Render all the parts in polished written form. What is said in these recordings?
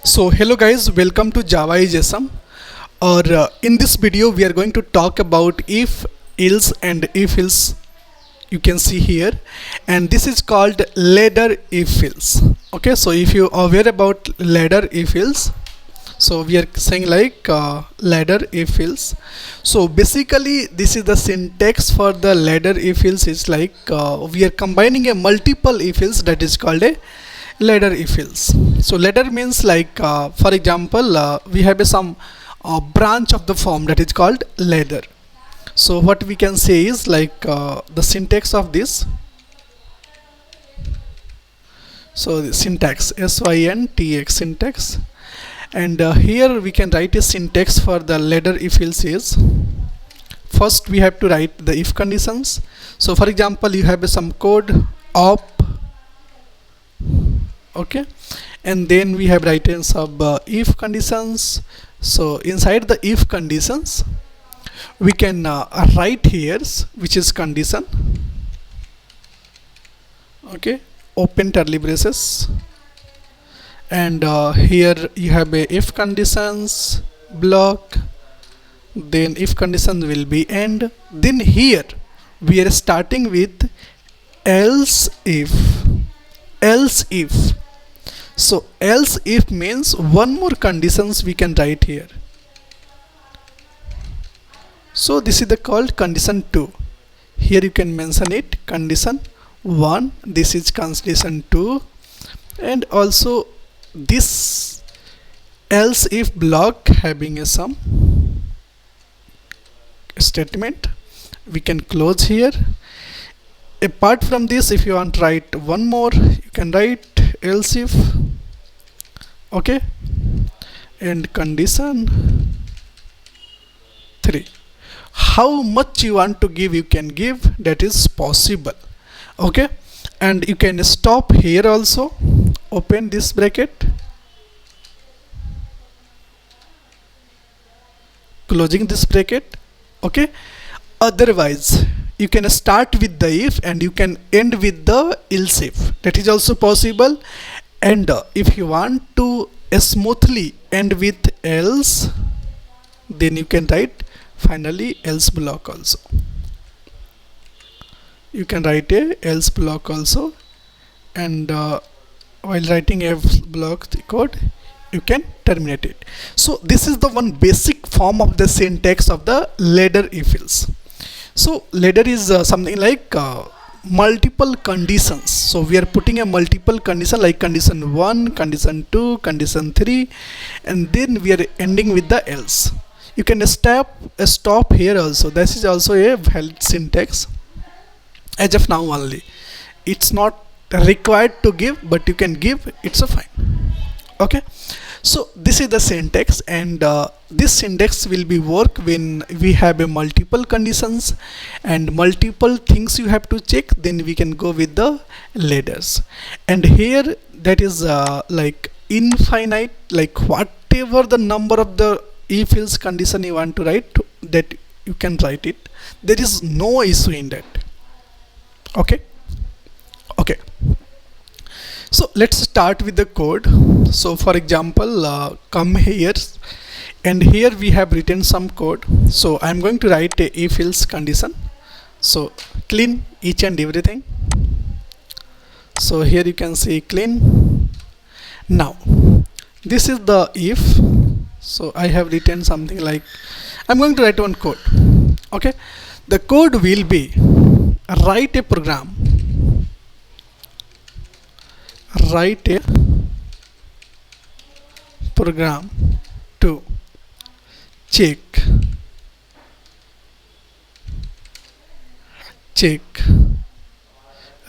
So hello guys, welcome to Java is Awesome. Or in this video we are going to talk about if else and if else. You can see here, and this is called ladder if else. Okay, so if you are aware about ladder if else, so we are saying like ladder if else. So basically this is the syntax for the ladder if else. Is like we are combining a multiple if else, that is called a ladder if else. So ladder means like for example we have some branch of the form that is called ladder. So what we can say is like the syntax of this. So the syntax syntax syntax, and here we can write a syntax for the ladder if else is, first we have to write the if conditions. So for example you have some code op, okay, and then we have written some if conditions. So inside the if conditions we can write here which is condition, okay, open curly braces, and here you have a if conditions block, then if condition will be end, then here we are starting with else if. So else if means one more conditions we can write here. So this is the called condition 2. Here you can mention it condition 1, this is condition 2, and also this else if block having a some statement we can close here. Apart from this, if you want to write one more, you can write else if, okay, and condition 3. How much you want to give, you can give, that is possible, okay, and you can stop here also, open this bracket, closing this bracket, okay. Otherwise you can start with the if and you can end with the else if, that is also possible. And if you want to smoothly end with else, then you can write finally else block also. You can write a else block also, and while writing a block code you can terminate it. So this is the one basic form of the syntax of the ladder if else. So ladder is something like multiple conditions. So we are putting a multiple condition like condition 1, condition 2, condition 3, and then we are ending with the else. You can stop here also. This is also a valid syntax as of now only. It's not required to give, but you can give, it's a fine, okay. So this is the syntax, and this syntax will be work when we have a multiple conditions and multiple things you have to check, then we can go with the ladders. And here that is like infinite, like whatever the number of the if else condition you want to write, that you can write it, there is no issue in that, okay. So let's start with the code. So for example come here, and here we have written some code. So I'm going to write a if else condition, so clean each and everything. So here you can see clean. Now this is the if. So I have written something like, I'm going to write one code, okay. The code will be write a program to check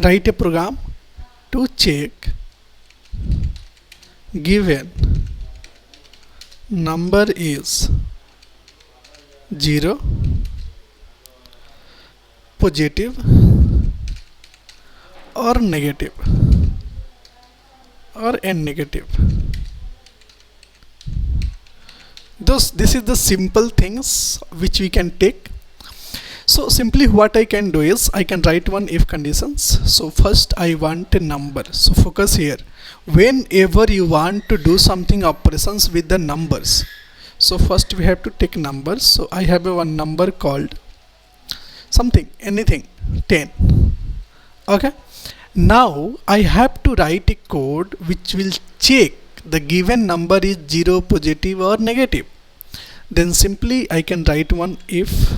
write a program to check given number is 0, positive or negative or n negative. This is the simple things which we can take. So simply what I can do is I can write one if conditions. So first I want a number. So focus here. Whenever you want to do something operations with the numbers, so first we have to take numbers. So I have a one number called something, anything, 10. Okay. Now I have to write a code which will check the given number is 0, positive or negative. Then simply I can write one if,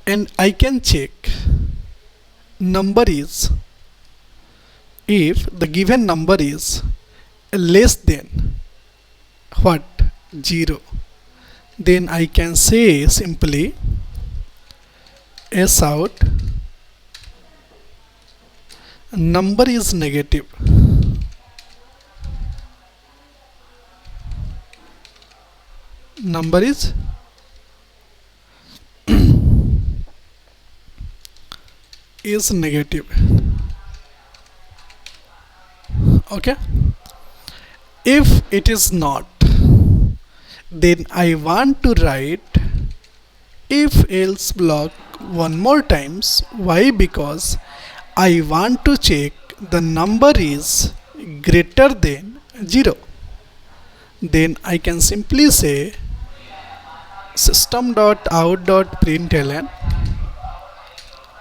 and I can check number is, if the given number is less than what, 0, then I can say simply s out number is negative. Number is negative. Okay. If it is not, then I want to write if else block one more times. Why? Because I want to check the number is greater than 0. Then I can simply say system.out.println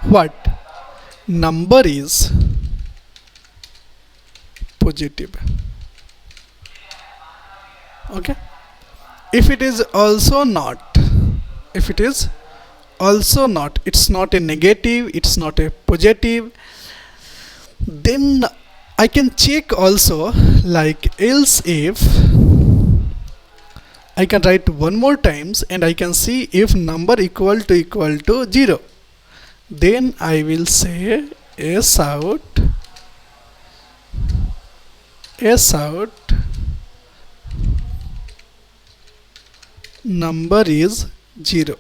what, number is positive. Okay. If it is also not, if it is also not, it's not a negative, it's not a positive, then I can check also like else if, I can write one more times and I can see if number equal to 0. Then I will say s out number is 0.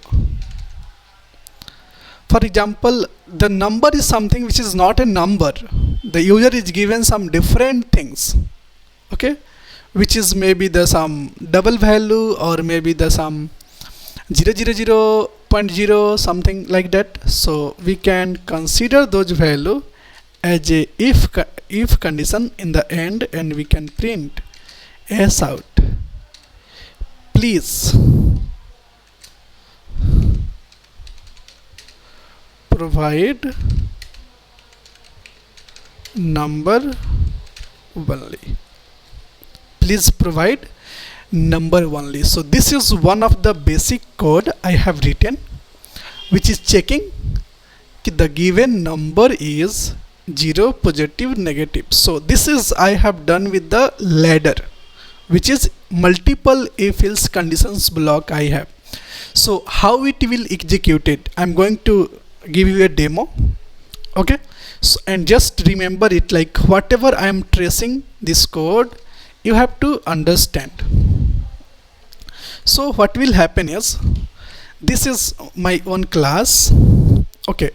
For example, the number is something which is not a number. The user is given some different things, okay, which is maybe the some double value or maybe the some 0.0 something like that. So we can consider those value as a if condition in the end, and we can print s out please provide number only. Please provide number only. So this is one of the basic code I have written, which is checking the given number is 0, positive, negative. So this is I have done with the ladder, which is multiple if else conditions block I have. So how it will execute it, I'm going to give you a demo. Okay. So, and just remember it, like whatever I am tracing this code, you have to understand. So what will happen is, this is my own class. Okay.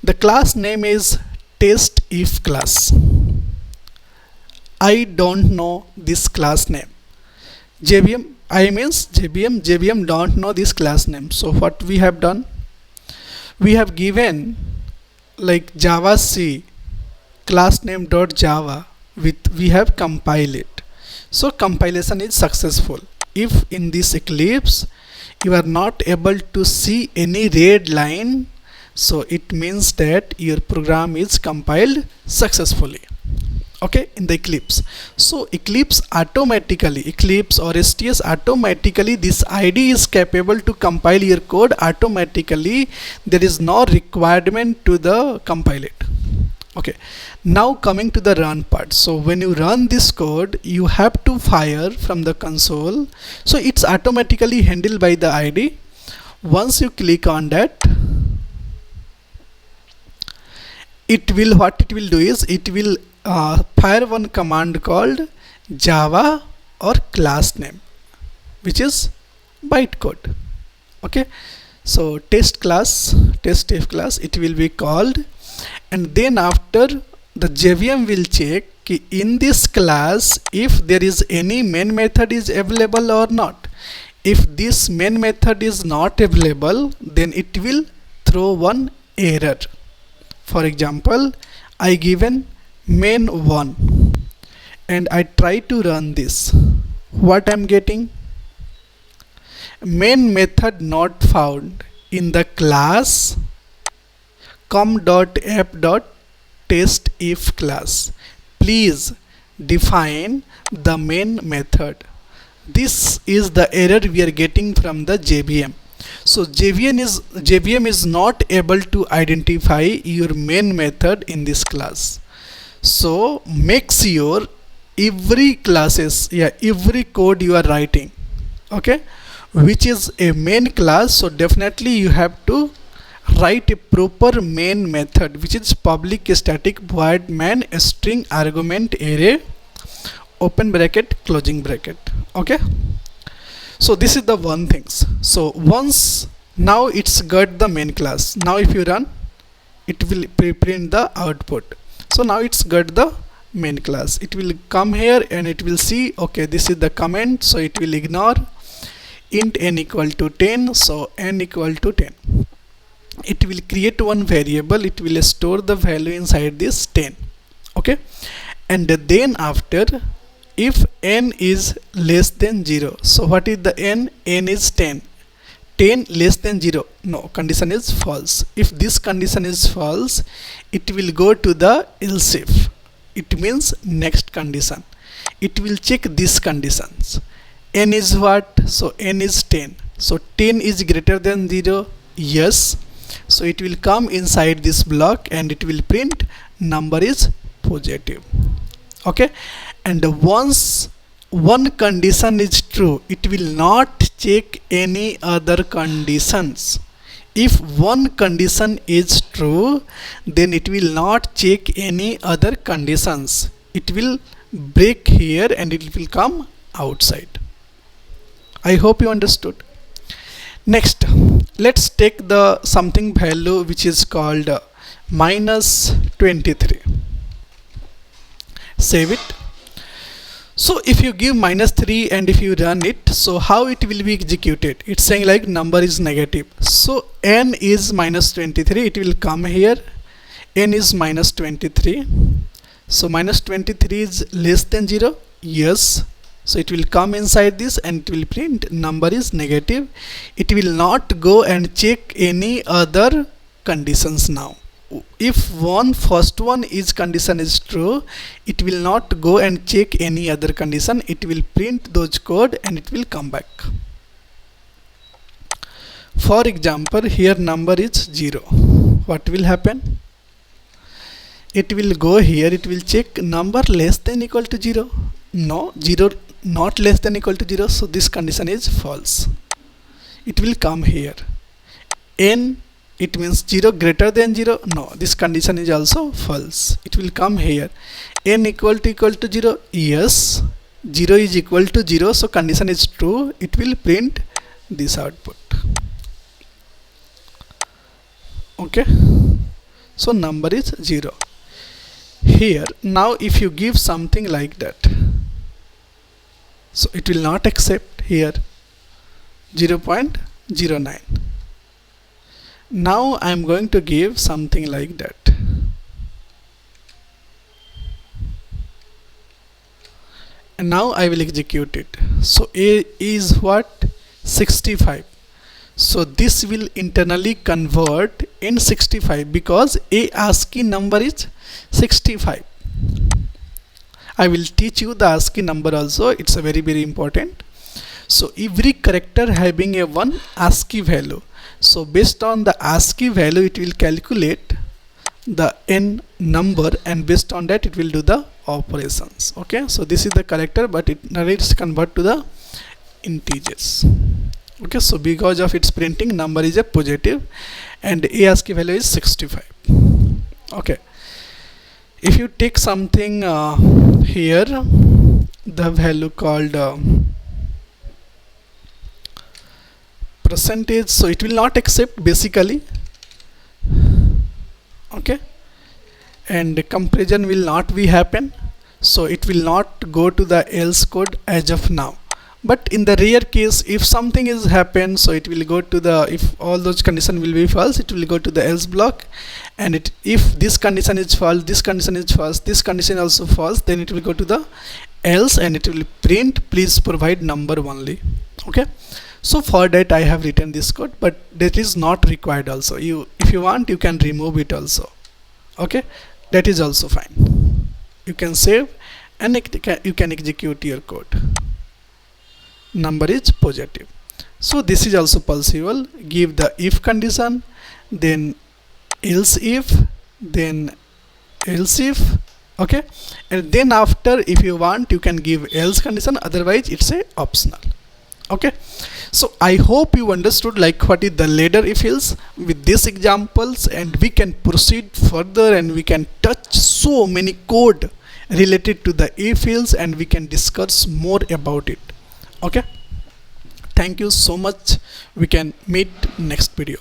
The class name is test if class. I don't know this class name. JVM don't know this class name. So what we have done, we have given like Java C class name dot Java with, we have compiled it. So compilation is successful. If in this Eclipse you are not able to see any red line, so it means that your program is compiled successfully. Okay, in the Eclipse. So Eclipse or STS automatically, this ID is capable to compile your code automatically. There is no requirement to the compile it. Okay, now coming to the run part. So when you run this code, you have to fire from the console. So it's automatically handled by the ID. Once you click on that, it will, what it will do is, it will fire one command called Java or class name, which is bytecode. Okay, so test if class it will be called, and then after the JVM will check in this class if there is any main method is available or not. If this main method is not available, then it will throw one error. For example, I given main 1 and I try to run this. What I'm getting? Main method not found in the class com.app.test if class. Please define the main method. This is the error we are getting from the JVM. So JVM is not able to identify your main method in this class. So make sure every every code you are writing, okay, which is a main class, so definitely you have to write a proper main method, which is public static void main string argument array open bracket closing bracket. Okay, so this is the one things. So once now it's got the main class, now if you run it will print the output. So now it's got the main class, it will come here and it will see, okay, this is the comment, so it will ignore int n equal to 10, so n equal to 10. It will create one variable, it will store the value inside this 10. Okay, and then after, if n is less than 0, so what is the n? N is 10. 10 less than 0, no, condition is false. If this condition is false, it will go to the else if. It means next condition. It will check these conditions. N is what? So n is 10. So 10 is greater than 0. Yes. So it will come inside this block and it will print number is positive. Okay. And once one condition is true, it will not check any other conditions. If one condition is true, then it will not check any other conditions. It will break here and it will come outside. I hope you understood. Next, let's take the something value which is called minus 23. Save it. So if you give minus 3 and if you run it, so how it will be executed? It's saying like number is negative. So n is minus 23, it will come here. N is minus 23. So minus 23 is less than 0. Yes. So it will come inside this and it will print number is negative. It will not go and check any other conditions now. If first one is condition is true, it will not go and check any other condition. It will print those code and it will come back. For example, here number is 0. What will happen? It will go here, it will check number less than equal to 0. No, 0 not less than equal to 0, so this condition is false. It will come here. N, it means 0 greater than 0. No, this condition is also false. It will come here. N equal to 0. Yes, 0 is equal to 0, so condition is true. It will print this output. Okay, so number is 0. Here now if you give something like that, so it will not accept here 0.09. Now I am going to give something like that. And now I will execute it. So A is what? 65. So this will internally convert in 65 because A ASCII number is 65. I will teach you the ASCII number also. It's a very important. So every character having a one ASCII value. So based on the ASCII value, it will calculate the n number, and based on that, it will do the operations. Okay. So this is the character, but it narrates convert to the integers. Okay. So because of its printing, number is a positive, and A ASCII value is 65. Okay. If you take something here, the value called percentage, so it will not accept basically. Okay, and comparison will not be happen, so it will not go to the else code as of now. But in the rare case, if something is happened, so it will go to the, if all those condition will be false, it will go to the else block. And it, if this condition is false, this condition is false, this condition also false, then it will go to the else, and it will print please provide number only. Okay, so for that I have written this code, but that is not required also. You, if you want, you can remove it also. Okay, that is also fine. You can save and you can execute your code. Number is positive. So this is also possible. Give the if condition, then else if, then else if. Okay, and then after, if you want, you can give else condition, otherwise it's a optional. Okay, so I hope you understood like what is the ladder if else with these examples, and we can proceed further and we can touch so many code related to the if else, and we can discuss more about it. Okay, thank you so much. We can meet next video.